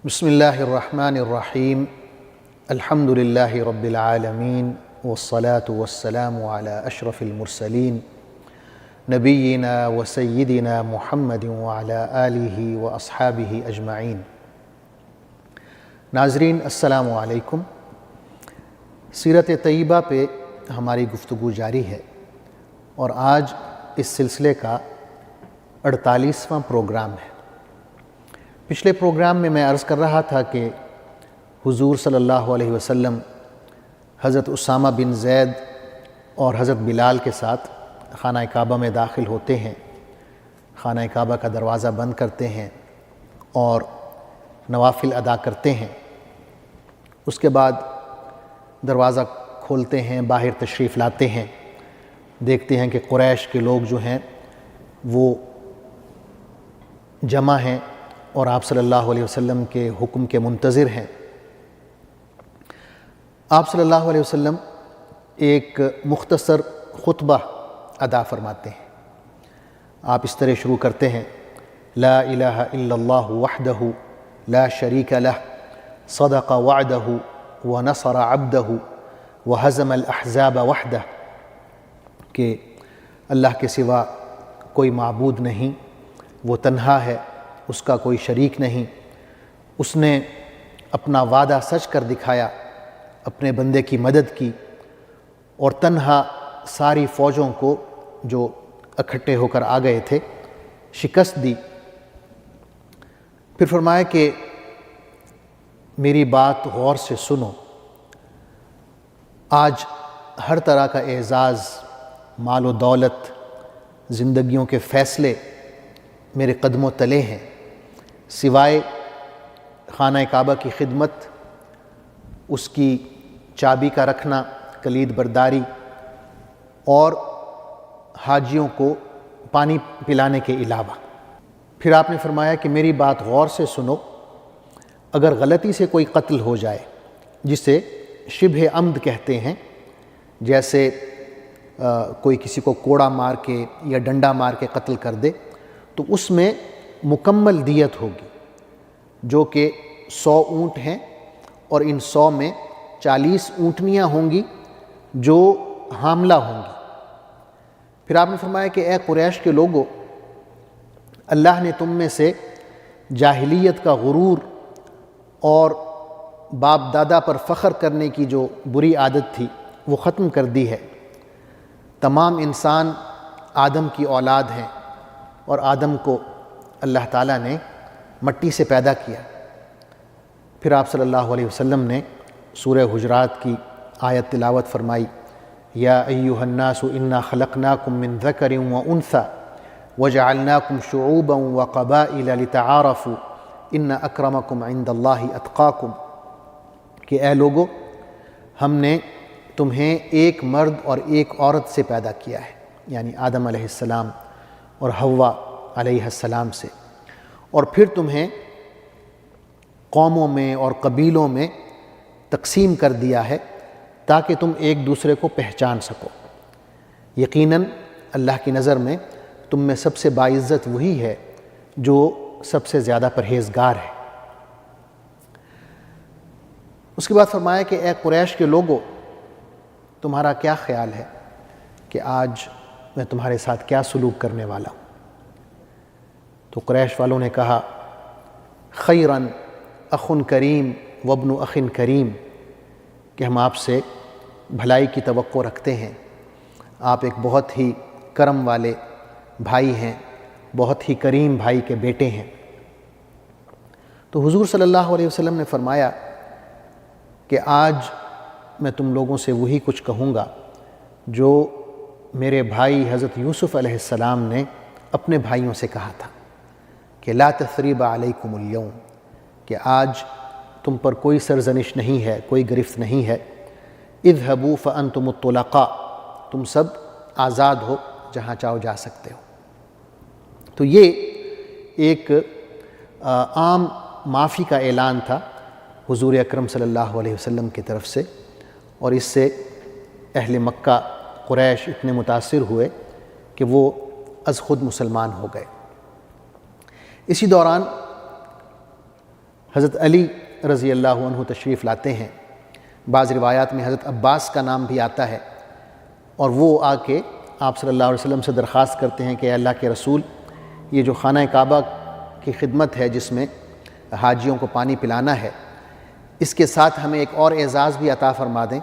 بسم اللہ الرحمن الرحیم الحمد للہ رب العالمین والصلاة والسلام علی اشرف المرسلین نبینا و سیدنا محمد وعلی آلہ و اصحابہ اجمعین۔ ناظرین السلام علیکم۔ سیرت طیبہ پہ ہماری گفتگو جاری ہے اور آج اس سلسلے کا 48واں پروگرام ہے۔ پچھلے پروگرام میں عرض کر رہا تھا کہ حضور صلی اللہ علیہ وسلم حضرت اسامہ بن زید اور حضرت بلال کے ساتھ خانہ کعبہ میں داخل ہوتے ہیں، خانہ کعبہ کا دروازہ بند کرتے ہیں اور نوافل ادا کرتے ہیں۔ اس کے بعد دروازہ کھولتے ہیں، باہر تشریف لاتے ہیں، دیکھتے ہیں کہ قریش کے لوگ جو ہیں وہ جمع ہیں اور آپ صلی اللہ علیہ وسلم کے حکم کے منتظر ہیں۔ آپ صلی اللہ علیہ وسلم ایک مختصر خطبہ ادا فرماتے ہیں۔ آپ اس طرح شروع کرتے ہیں: لا الہ الا اللہ وحدہ لا شریک لہ صدق وعدہ ونصر عبدہ وہزم الاحزاب وحدہ، کہ اللہ کے سوا کوئی معبود نہیں، وہ تنہا ہے، اس کا کوئی شریک نہیں، اس نے اپنا وعدہ سچ کر دکھایا، اپنے بندے کی مدد کی اور تنہا ساری فوجوں کو جو اکٹھے ہو کر آ گئے تھے شکست دی۔ پھر فرمایا کہ میری بات غور سے سنو، آج ہر طرح کا اعزاز، مال و دولت، زندگیوں کے فیصلے میرے قدموں تلے ہیں، سوائے خانہ کعبہ کی خدمت، اس کی چابی کا رکھنا، کلید برداری اور حاجیوں کو پانی پلانے کے علاوہ۔ پھر آپ نے فرمایا کہ میری بات غور سے سنو، اگر غلطی سے کوئی قتل ہو جائے، جسے شبہ عمد کہتے ہیں، جیسے کوئی کسی کو کوڑا مار کے یا ڈنڈا مار کے قتل کر دے، تو اس میں مکمل دیت ہوگی، جو کہ 100 اونٹ ہیں، اور ان 100 میں 40 اونٹنیاں ہوں گی جو حاملہ ہوں گی۔ پھر آپ نے فرمایا کہ اے قریش کے لوگو، اللہ نے تم میں سے جاہلیت کا غرور اور باپ دادا پر فخر کرنے کی جو بری عادت تھی وہ ختم کر دی ہے۔ تمام انسان آدم کی اولاد ہیں اور آدم کو اللہ تعالیٰ نے مٹی سے پیدا کیا۔ پھر آپ صلی اللہ علیہ وسلم نے سورہ حجرات کی آیت تلاوت فرمائی: یا ایھا الناس انا خلقناکم من ذکر و انثی وجعلناکم شعوبا وقبائل لتعارفوا ان اکرمکم عند اللہ اتقاکم، کہ اے لوگو، ہم نے تمہیں ایک مرد اور ایک عورت سے پیدا کیا ہے، یعنی آدم علیہ السلام اور حوا علیہ السلام سے، اور پھر تمہیں قوموں میں اور قبیلوں میں تقسیم کر دیا ہے تاکہ تم ایک دوسرے کو پہچان سکو۔ یقیناً اللہ کی نظر میں تم میں سب سے باعزت وہی ہے جو سب سے زیادہ پرہیزگار ہے۔ اس کے بعد فرمایا کہ اے قریش کے لوگو، تمہارا کیا خیال ہے کہ آج میں تمہارے ساتھ کیا سلوک کرنے والا ہوں؟ تو قریش والوں نے کہا: خیراً اخ کریم وابن اخ کریم، کہ ہم آپ سے بھلائی کی توقع رکھتے ہیں، آپ ایک بہت ہی کرم والے بھائی ہیں، بہت ہی کریم بھائی کے بیٹے ہیں۔ تو حضور صلی اللہ علیہ وسلم نے فرمایا کہ آج میں تم لوگوں سے وہی کچھ کہوں گا جو میرے بھائی حضرت یوسف علیہ السلام نے اپنے بھائیوں سے کہا تھا کہ لا تثریب علیکم اليوم، کہ آج تم پر کوئی سرزنش نہیں ہے، کوئی گرفت نہیں ہے۔ اذهبوا فانتم الطلقاء، تم سب آزاد ہو، جہاں چاہو جا سکتے ہو۔ تو یہ ایک عام معافی کا اعلان تھا حضور اکرم صلی اللہ علیہ وسلم کی طرف سے، اور اس سے اہل مکہ قریش اتنے متاثر ہوئے کہ وہ از خود مسلمان ہو گئے۔ اسی دوران حضرت علی رضی اللہ عنہ تشریف لاتے ہیں، بعض روایات میں حضرت عباس کا نام بھی آتا ہے، اور وہ آ کے آپ صلی اللہ علیہ وسلم سے درخواست کرتے ہیں کہ اے اللہ کے رسول، یہ جو خانہ کعبہ کی خدمت ہے جس میں حاجیوں کو پانی پلانا ہے، اس کے ساتھ ہمیں ایک اور اعزاز بھی عطا فرما دیں،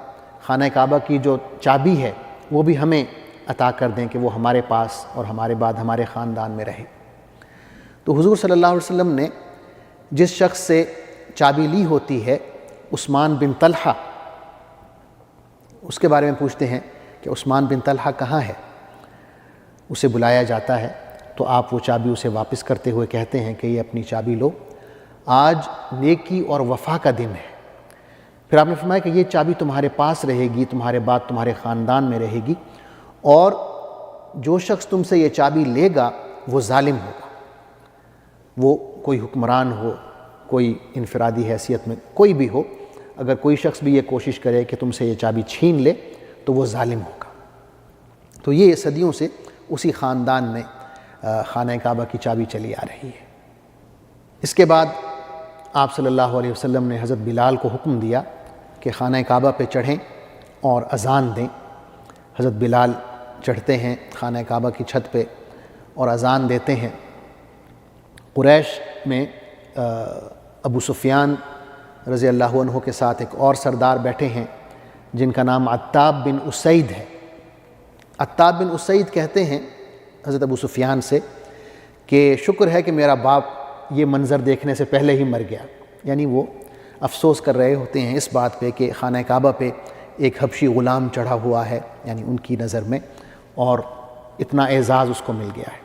خانہ کعبہ کی جو چابی ہے وہ بھی ہمیں عطا کر دیں کہ وہ ہمارے پاس اور ہمارے بعد ہمارے خاندان میں رہے۔ تو حضور صلی اللہ علیہ وسلم نے جس شخص سے چابی لی ہوتی ہے، عثمان بن طلحہ، اس کے بارے میں پوچھتے ہیں کہ عثمان بن طلحہ کہاں ہے؟ اسے بلایا جاتا ہے تو آپ وہ چابی اسے واپس کرتے ہوئے کہتے ہیں کہ یہ اپنی چابی لو، آج نیکی اور وفا کا دن ہے۔ پھر آپ نے فرمایا کہ یہ چابی تمہارے پاس رہے گی، تمہارے بعد تمہارے خاندان میں رہے گی، اور جو شخص تم سے یہ چابی لے گا وہ ظالم ہوگا، وہ کوئی حکمران ہو، کوئی انفرادی حیثیت میں کوئی بھی ہو، اگر کوئی شخص بھی یہ کوشش کرے کہ تم سے یہ چابی چھین لے تو وہ ظالم ہوگا۔ تو یہ صدیوں سے اسی خاندان میں خانہ کعبہ کی چابی چلی آ رہی ہے۔ اس کے بعد آپ صلی اللہ علیہ وسلم نے حضرت بلال کو حکم دیا کہ خانہ کعبہ پہ چڑھیں اور اذان دیں۔ حضرت بلال چڑھتے ہیں خانہ کعبہ کی چھت پہ اور اذان دیتے ہیں۔ قریش میں ابو سفیان رضی اللہ عنہ کے ساتھ ایک اور سردار بیٹھے ہیں جن کا نام عتاب بن اسید ہے۔ عتاب بن اسید کہتے ہیں حضرت ابو سفیان سے کہ شکر ہے کہ میرا باپ یہ منظر دیکھنے سے پہلے ہی مر گیا، یعنی وہ افسوس کر رہے ہوتے ہیں اس بات پہ کہ خانہ کعبہ پہ ایک حبشی غلام چڑھا ہوا ہے، یعنی ان کی نظر میں، اور اتنا اعزاز اس کو مل گیا ہے۔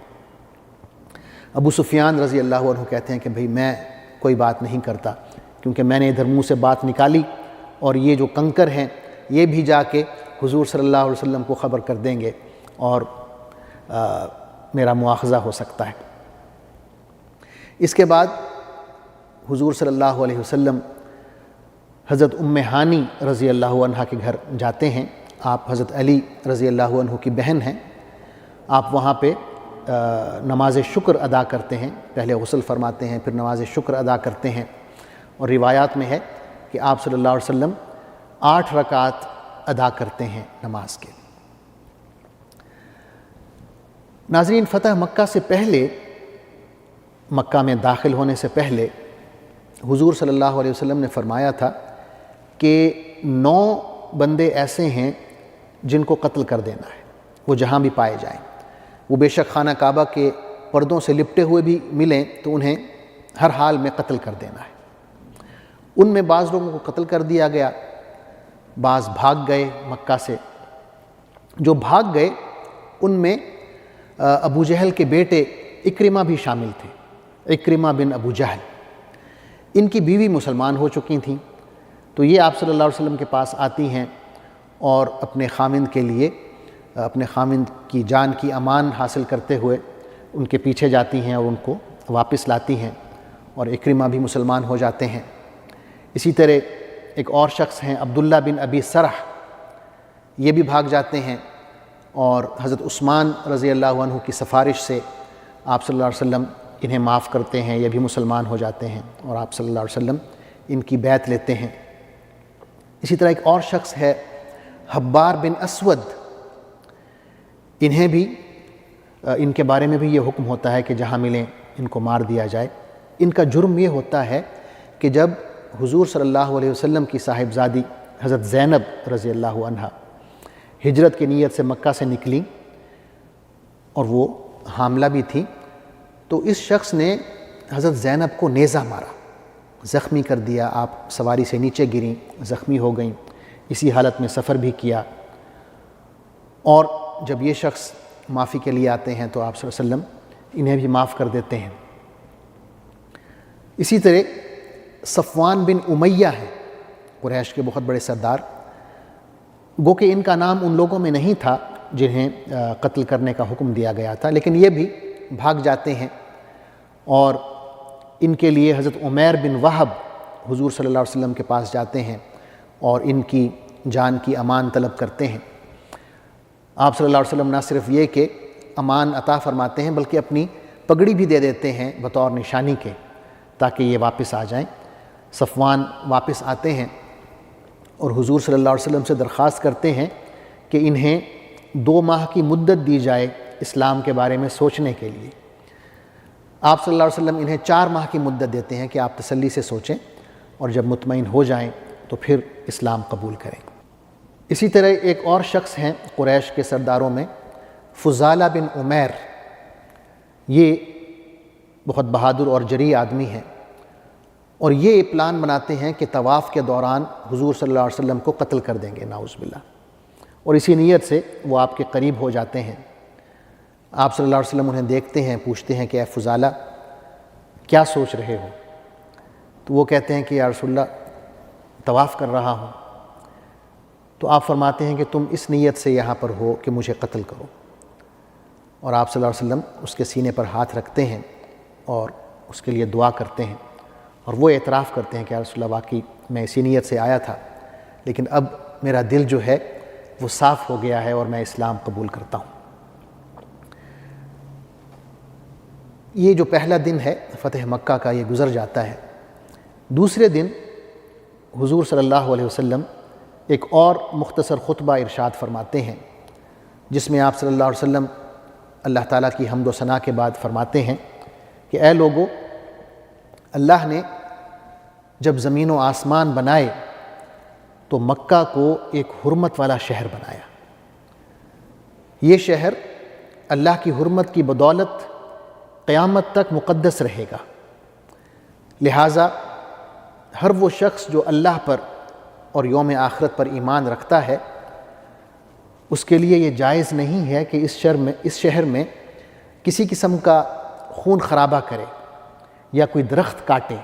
ابو سفیان رضی اللہ عنہ کہتے ہیں کہ بھئی میں کوئی بات نہیں کرتا، کیونکہ میں نے ادھر منہ سے بات نکالی اور یہ جو کنکر ہیں یہ بھی جا کے حضور صلی اللہ علیہ وسلم کو خبر کر دیں گے اور میرا مواخذہ ہو سکتا ہے۔ اس کے بعد حضور صلی اللہ علیہ وسلم حضرت ام ہانی رضی اللہ عنہ کے گھر جاتے ہیں۔ آپ حضرت علی رضی اللہ عنہ کی بہن ہیں۔ آپ وہاں پہ نماز شکر ادا کرتے ہیں، پہلے غسل فرماتے ہیں، پھر نماز شکر ادا کرتے ہیں، اور روایات میں ہے کہ آپ صلی اللہ علیہ وسلم 8 رکعات ادا کرتے ہیں نماز کے۔ ناظرین، فتح مکہ سے پہلے، مکہ میں داخل ہونے سے پہلے حضور صلی اللہ علیہ وسلم نے فرمایا تھا کہ 9 بندے ایسے ہیں جن کو قتل کر دینا ہے، وہ جہاں بھی پائے جائیں، وہ بے شک خانہ کعبہ کے پردوں سے لپٹے ہوئے بھی ملیں تو انہیں ہر حال میں قتل کر دینا ہے۔ ان میں بعض لوگوں کو قتل کر دیا گیا، بعض بھاگ گئے مکہ سے۔ جو بھاگ گئے ان میں ابو جہل کے بیٹے اکرمہ بھی شامل تھے، اکرمہ بن ابو جہل۔ ان کی بیوی مسلمان ہو چکی تھیں، تو یہ آپ صلی اللہ علیہ وسلم کے پاس آتی ہیں اور اپنے خامند کے لیے، اپنے خامند کی جان کی امان حاصل کرتے ہوئے ان کے پیچھے جاتی ہیں اور ان کو واپس لاتی ہیں، اور اکرمہ بھی مسلمان ہو جاتے ہیں۔ اسی طرح ایک اور شخص ہیں عبداللہ بن ابی سرح، یہ بھی بھاگ جاتے ہیں، اور حضرت عثمان رضی اللہ عنہ کی سفارش سے آپ صلی اللہ علیہ وسلم انہیں معاف کرتے ہیں، یہ بھی مسلمان ہو جاتے ہیں، اور آپ صلی اللہ علیہ وسلم ان کی بیعت لیتے ہیں۔ اسی طرح ایک اور شخص ہے حبار بن اسود، انہیں بھی ان کے بارے میں بھی یہ حکم ہوتا ہے کہ جہاں ملیں ان کو مار دیا جائے۔ ان کا جرم یہ ہوتا ہے کہ جب حضور صلی اللہ علیہ وسلم کی صاحبزادی حضرت زینب رضی اللہ عنہا ہجرت کی نیت سے مکہ سے نکلیں اور وہ حاملہ بھی تھیں، تو اس شخص نے حضرت زینب کو نیزہ مارا، زخمی کر دیا، آپ سواری سے نیچے گریں، زخمی ہو گئیں، اسی حالت میں سفر بھی کیا۔ اور جب یہ شخص معافی کے لیے آتے ہیں تو آپ صلی اللہ علیہ وسلم انہیں بھی معاف کر دیتے ہیں۔ اسی طرح صفوان بن امیہ ہیں، قریش کے بہت بڑے سردار، گو کہ ان کا نام ان لوگوں میں نہیں تھا جنہیں قتل کرنے کا حکم دیا گیا تھا، لیکن یہ بھی بھاگ جاتے ہیں، اور ان کے لیے حضرت عمیر بن وہب حضور صلی اللہ علیہ وسلم کے پاس جاتے ہیں اور ان کی جان کی امان طلب کرتے ہیں۔ آپ صلی اللہ علیہ وسلم نہ صرف یہ کہ امان عطا فرماتے ہیں بلکہ اپنی پگڑی بھی دے دیتے ہیں بطور نشانی کے، تاکہ یہ واپس آ جائیں۔ صفوان واپس آتے ہیں اور حضور صلی اللہ علیہ وسلم سے درخواست کرتے ہیں کہ انہیں 2 ماہ کی مدت دی جائے اسلام کے بارے میں سوچنے کے لیے۔ آپ صلی اللہ علیہ وسلم انہیں 4 ماہ کی مدت دیتے ہیں کہ آپ تسلی سے سوچیں اور جب مطمئن ہو جائیں تو پھر اسلام قبول کریں۔ اسی طرح ایک اور شخص ہیں قریش کے سرداروں میں، فضالہ بن عمیر، یہ بہت بہادر اور جری آدمی ہیں، اور یہ پلان بناتے ہیں کہ طواف کے دوران حضور صلی اللہ علیہ وسلم کو قتل کر دیں گے، نعوذ باللہ، اور اسی نیت سے وہ آپ کے قریب ہو جاتے ہیں۔ آپ صلی اللہ علیہ وسلم انہیں دیکھتے ہیں، پوچھتے ہیں کہ اے فضالہ کیا سوچ رہے ہو؟ تو وہ کہتے ہیں کہ یا رسول اللہ طواف کر رہا ہوں۔ تو آپ فرماتے ہیں کہ تم اس نیت سے یہاں پر ہو کہ مجھے قتل کرو، اور آپ صلی اللہ علیہ وسلم اس کے سینے پر ہاتھ رکھتے ہیں اور اس کے لیے دعا کرتے ہیں، اور وہ اعتراف کرتے ہیں کہ یا رسول اللہ واقعی میں اسی نیت سے آیا تھا، لیکن اب میرا دل جو ہے وہ صاف ہو گیا ہے اور میں اسلام قبول کرتا ہوں۔ یہ جو پہلا دن ہے فتح مکہ کا، یہ گزر جاتا ہے۔ دوسرے دن حضور صلی اللہ علیہ وسلم ایک اور مختصر خطبہ ارشاد فرماتے ہیں، جس میں آپ صلی اللہ علیہ وسلم اللہ تعالیٰ کی حمد و ثنا کے بعد فرماتے ہیں کہ اے لوگو، اللہ نے جب زمین و آسمان بنائے تو مکہ کو ایک حرمت والا شہر بنایا۔ یہ شہر اللہ کی حرمت کی بدولت قیامت تک مقدس رہے گا، لہٰذا ہر وہ شخص جو اللہ پر اور یوم آخرت پر ایمان رکھتا ہے، اس کے لیے یہ جائز نہیں ہے کہ اس شہر میں کسی قسم کا خون خرابہ کرے یا کوئی درخت کاٹے،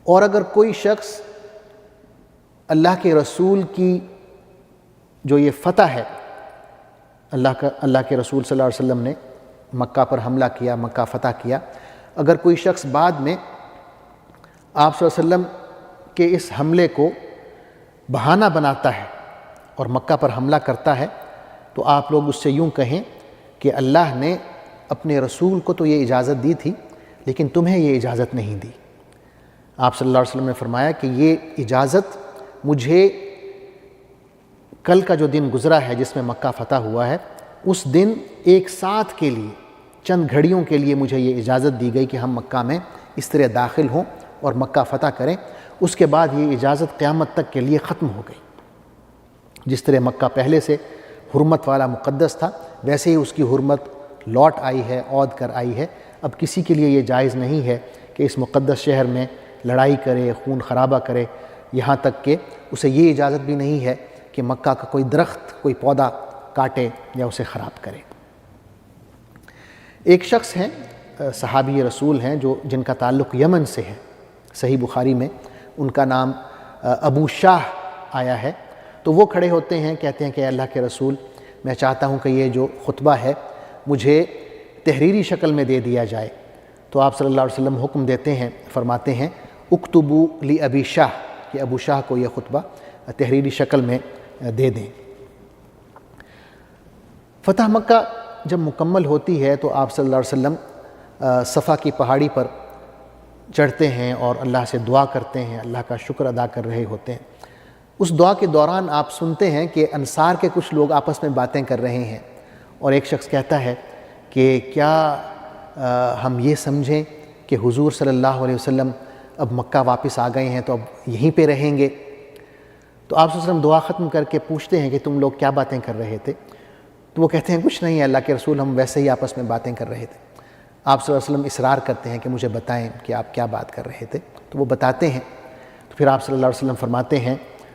اور اگر کوئی شخص اللہ کے رسول کی جو یہ فتح ہے، اللہ کے رسول صلی اللہ علیہ وسلم نے مکہ پر حملہ کیا، مکہ فتح کیا، اگر کوئی شخص بعد میں آپ صلی اللہ علیہ وسلم کے اس حملے کو بہانہ بناتا ہے اور مکہ پر حملہ کرتا ہے، تو آپ لوگ اس سے یوں کہیں کہ اللہ نے اپنے رسول کو تو یہ اجازت دی تھی لیکن تمہیں یہ اجازت نہیں دی۔ آپ صلی اللہ علیہ وسلم نے فرمایا کہ یہ اجازت مجھے کل کا جو دن گزرا ہے جس میں مکہ فتح ہوا ہے، اس دن ایک ساتھ کے لیے، چند گھڑیوں کے لیے مجھے یہ اجازت دی گئی کہ ہم مکہ میں اس طرح داخل ہوں اور مکہ فتح کریں۔ اس کے بعد یہ اجازت قیامت تک کے لیے ختم ہو گئی۔ جس طرح مکہ پہلے سے حرمت والا مقدس تھا، ویسے ہی اس کی حرمت لوٹ آئی ہے، عود کر آئی ہے۔ اب کسی کے لیے یہ جائز نہیں ہے کہ اس مقدس شہر میں لڑائی کرے، خون خرابہ کرے، یہاں تک کہ اسے یہ اجازت بھی نہیں ہے کہ مکہ کا کوئی درخت، کوئی پودا کاٹے یا اسے خراب کرے۔ ایک شخص ہیں، صحابی رسول ہیں، جن کا تعلق یمن سے ہے، صحیح بخاری میں ان کا نام ابو شاہ آیا ہے۔ تو وہ کھڑے ہوتے ہیں، کہتے ہیں کہ اللہ کے رسول، میں چاہتا ہوں کہ یہ جو خطبہ ہے مجھے تحریری شکل میں دے دیا جائے۔ تو آپ صلی اللہ علیہ وسلم حکم دیتے ہیں، فرماتے ہیں اکتبو لی ابی شاہ، کہ ابو شاہ کو یہ خطبہ تحریری شکل میں دے دیں۔ فتح مکہ جب مکمل ہوتی ہے تو آپ صلی اللہ علیہ وسلم صفا کی پہاڑی پر چڑھتے ہیں اور اللہ سے دعا کرتے ہیں، اللہ کا شکر ادا کر رہے ہوتے ہیں۔ اس دعا کے دوران آپ سنتے ہیں کہ انصار کے کچھ لوگ آپس میں باتیں کر رہے ہیں، اور ایک شخص کہتا ہے کہ کیا ہم یہ سمجھیں کہ حضور صلی اللہ علیہ وسلم اب مکہ واپس آ گئے ہیں تو اب یہیں پہ رہیں گے؟ تو آپ صلی اللہ علیہ وسلم دعا ختم کر کے پوچھتے ہیں کہ تم لوگ کیا باتیں کر رہے تھے؟ تو وہ کہتے ہیں کچھ نہیں، اللہ کے رسول، ہم ویسے ہی آپس میں باتیں کر رہے تھے۔ آپ صلی اللہ علیہ وسلم اصرار کرتے ہیں کہ مجھے بتائیں کہ آپ کیا بات کر رہے تھے۔ تو وہ بتاتے ہیں، تو پھر آپ صلی اللہ علیہ وسلم فرماتے ہیں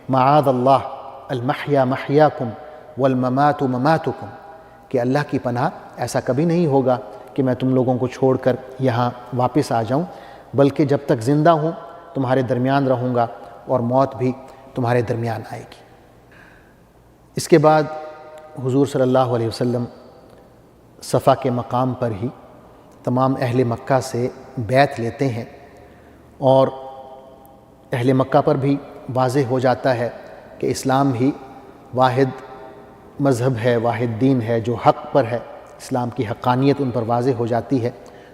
معاذ اللہ المحیا محیاکم والممات مماتکم، کہ اللہ کی پناہ، ایسا کبھی نہیں ہوگا کہ میں تم لوگوں کو چھوڑ کر یہاں واپس آ جاؤں، بلکہ جب تک زندہ ہوں تمہارے درمیان رہوں گا اور موت بھی تمہارے درمیان آئے گی۔ اس کے بعد حضور صلی اللہ علیہ وسلم صفا کے مقام پر ہی تمام اہل مکہ سے بیعت لیتے ہیں، اور اہل مکہ پر بھی واضح ہو جاتا ہے کہ اسلام ہی واحد مذہب ہے، واحد دین ہے جو حق پر ہے، اسلام کی حقانیت ان پر واضح ہو جاتی ہے۔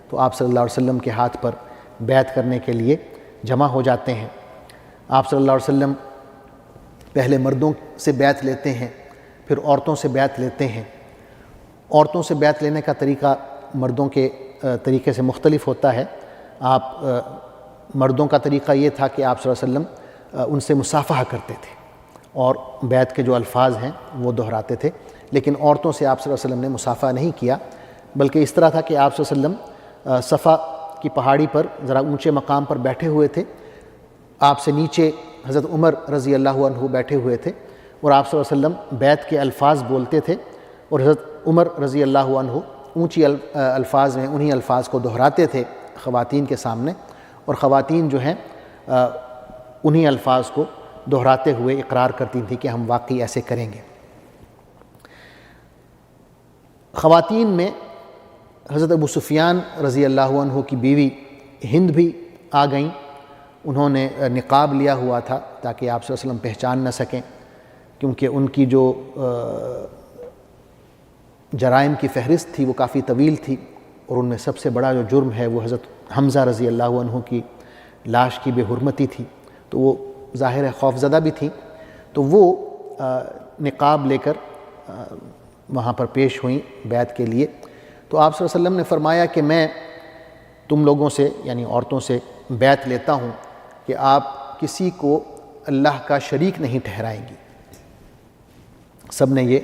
تو آپ صلی اللہ علیہ وسلم کے ہاتھ پر بیعت کرنے کے لیے جمع ہو جاتے ہیں۔ آپ صلی اللہ علیہ وسلم پہلے مردوں سے بیعت لیتے ہیں، پھر عورتوں سے بیعت لیتے ہیں۔ عورتوں سے بیعت لینے کا طریقہ مردوں کے طریقے سے مختلف ہوتا ہے۔ مردوں کا طریقہ یہ تھا کہ آپ صلی اللہ علیہ وسلم ان سے مصافحہ کرتے تھے اور بیعت کے جو الفاظ ہیں وہ دہراتے تھے، لیکن عورتوں سے آپ صلی اللہ علیہ وسلم نے مصافحہ نہیں کیا، بلکہ اس طرح تھا کہ آپ صلی اللہ علیہ وسلم صفا کی پہاڑی پر ذرا اونچے مقام پر بیٹھے ہوئے تھے، آپ سے نیچے حضرت عمر رضی اللہ عنہ بیٹھے ہوئے تھے، اور آپ صلی اللہ علیہ وسلم بیعت کے الفاظ بولتے تھے، اور حضرت عمر رضی اللہ عنہ اونچی الفاظ میں انہی الفاظ کو دہراتے تھے خواتین کے سامنے، اور خواتین جو ہیں انہی الفاظ کو دہراتے ہوئے اقرار کرتی تھیں کہ ہم واقعی ایسے کریں گے۔ خواتین میں حضرت ابو سفیان رضی اللہ عنہ کی بیوی ہند بھی آ گئیں۔ انہوں نے نقاب لیا ہوا تھا تاکہ آپ صلی اللہ علیہ وسلم پہچان نہ سکیں، کیونکہ ان کی جو جرائم کی فہرست تھی وہ کافی طویل تھی، اور ان میں سب سے بڑا جو جرم ہے وہ حضرت حمزہ رضی اللہ عنہ کی لاش کی بے حرمتی تھی، تو وہ ظاہر ہے خوف زدہ بھی تھیں، تو وہ نقاب لے کر وہاں پر پیش ہوئیں بیعت کے لیے۔ تو آپ صلی اللہ علیہ وسلم نے فرمایا کہ میں تم لوگوں سے یعنی عورتوں سے بیعت لیتا ہوں کہ آپ کسی کو اللہ کا شریک نہیں ٹھہرائیں گی۔ سب نے یہ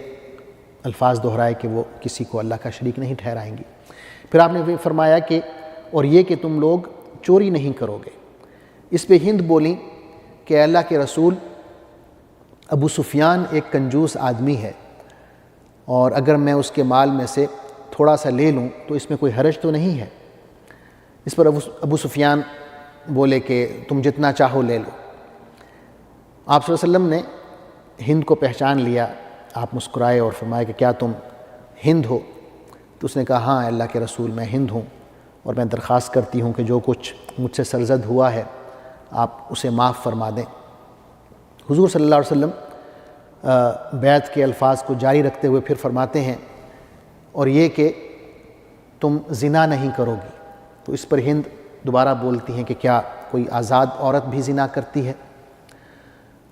الفاظ دہرائے کہ وہ کسی کو اللہ کا شریک نہیں ٹھہرائیں گی۔ پھر آپ نے بھی فرمایا کہ اور یہ کہ تم لوگ چوری نہیں کرو گے۔ اس پہ ہند بولیں کہ اے اللہ کے رسول، ابو سفیان ایک کنجوس آدمی ہے، اور اگر میں اس کے مال میں سے تھوڑا سا لے لوں تو اس میں کوئی حرج تو نہیں ہے۔ اس پر ابو سفیان بولے کہ تم جتنا چاہو لے لو۔ آپ صلی اللہ علیہ وسلم نے ہند کو پہچان لیا، آپ مسکرائے اور فرمایا کہ کیا تم ہند ہو؟ تو اس نے کہا ہاں اللہ کے رسول میں ہند ہوں، اور میں درخواست کرتی ہوں کہ جو کچھ مجھ سے سرزد ہوا ہے آپ اسے معاف فرما دیں۔ حضور صلی اللہ علیہ وسلم بیعت کے الفاظ کو جاری رکھتے ہوئے پھر فرماتے ہیں اور یہ کہ تم زنا نہیں کرو گی۔ تو اس پر ہند دوبارہ بولتی ہیں کہ کیا کوئی آزاد عورت بھی زنا کرتی ہے؟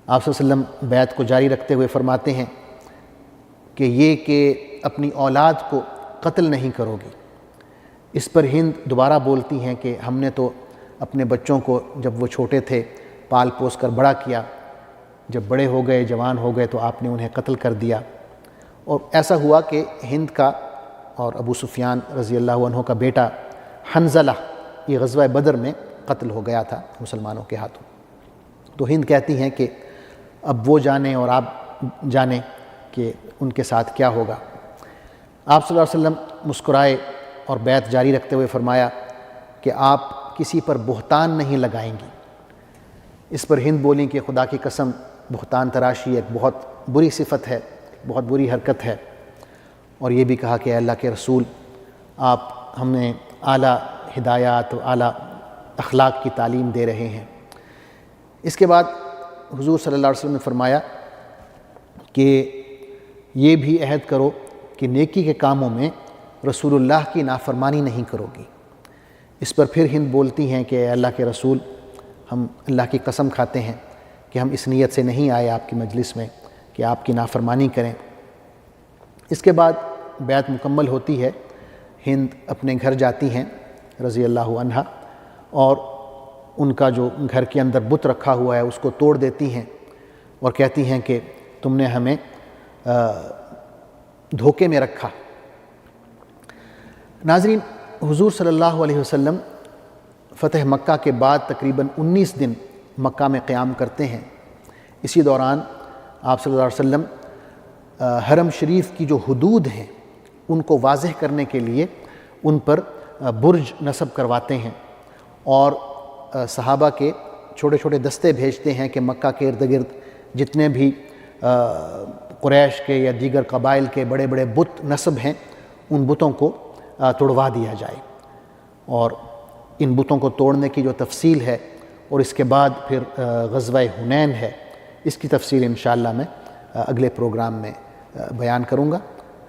آپ صلی اللہ علیہ وسلم بیعت کو جاری رکھتے ہوئے فرماتے ہیں کہ یہ کہ اپنی اولاد کو قتل نہیں کرو گی۔ اس پر ہند دوبارہ بولتی ہیں کہ ہم نے تو اپنے بچوں کو جب وہ چھوٹے تھے پال پوس کر بڑا کیا، جب بڑے ہو گئے جوان ہو گئے تو آپ نے انہیں قتل کر دیا۔ اور ایسا ہوا کہ ہند کا اور ابو سفیان رضی اللہ عنہ کا بیٹا حنظلہ یہ غزوہ بدر میں قتل ہو گیا تھا مسلمانوں کے ہاتھوں۔ تو ہند کہتی ہیں کہ اب وہ جانیں اور آپ جانیں کہ ان کے ساتھ کیا ہوگا۔ آپ صلی اللہ علیہ وسلم مسکرائے اور بیعت جاری رکھتے ہوئے فرمایا کہ آپ کسی پر بہتان نہیں لگائیں گی۔ اس پر ہند بولیں کہ خدا کی قسم بہتان تراشی ایک بہت بری صفت ہے، بہت بری حرکت ہے، اور یہ بھی کہا کہ اے اللہ کے رسول آپ ہمیں اعلیٰ ہدایات و اعلیٰ اخلاق کی تعلیم دے رہے ہیں۔ اس کے بعد حضور صلی اللہ علیہ وسلم نے فرمایا کہ یہ بھی عہد کرو کہ نیکی کے کاموں میں رسول اللہ کی نافرمانی نہیں کرو گی۔ اس پر پھر ہند بولتی ہیں کہ اے اللہ کے رسول ہم اللہ کی قسم کھاتے ہیں کہ ہم اس نیت سے نہیں آئے آپ کی مجلس میں کہ آپ کی نافرمانی کریں۔ اس کے بعد بیعت مکمل ہوتی ہے، ہند اپنے گھر جاتی ہیں رضی اللہ عنہا، اور ان کا جو گھر کے اندر بت رکھا ہوا ہے اس کو توڑ دیتی ہیں اور کہتی ہیں کہ تم نے ہمیں دھوکے میں رکھا۔ ناظرین، حضور صلی اللہ علیہ وسلم فتح مکہ کے بعد تقریباً 19 دن مکہ میں قیام کرتے ہیں۔ اسی دوران آپ صلی اللہ علیہ وسلم حرم شریف کی جو حدود ہیں ان کو واضح کرنے کے لیے ان پر برج نصب کرواتے ہیں، اور صحابہ کے چھوٹے چھوٹے دستے بھیجتے ہیں کہ مکہ کے ارد گرد جتنے بھی قریش کے یا دیگر قبائل کے بڑے بڑے بت نصب ہیں ان بتوں کو توڑوا دیا جائے۔ اور ان بتوں کو توڑنے کی جو تفصیل ہے اور اس کے بعد پھر غزوہ حنین ہے، اس کی تفصیل انشاءاللہ میں اگلے پروگرام میں بیان کروں گا۔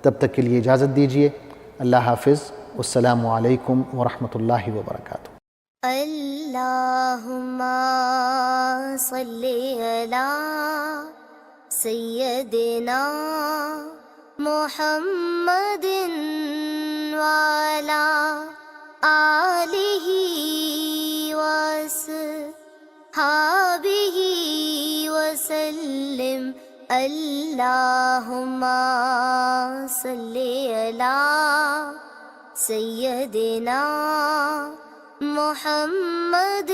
تب تک کے لیے اجازت دیجیے۔ اللہ حافظ، والسلام علیکم ورحمۃ اللہ وبرکاتہ۔ اللہم صلی علی سیدنا محمد وعلی آلہ وصحبہ وسلم اللہم صلی علی سیدنا محمد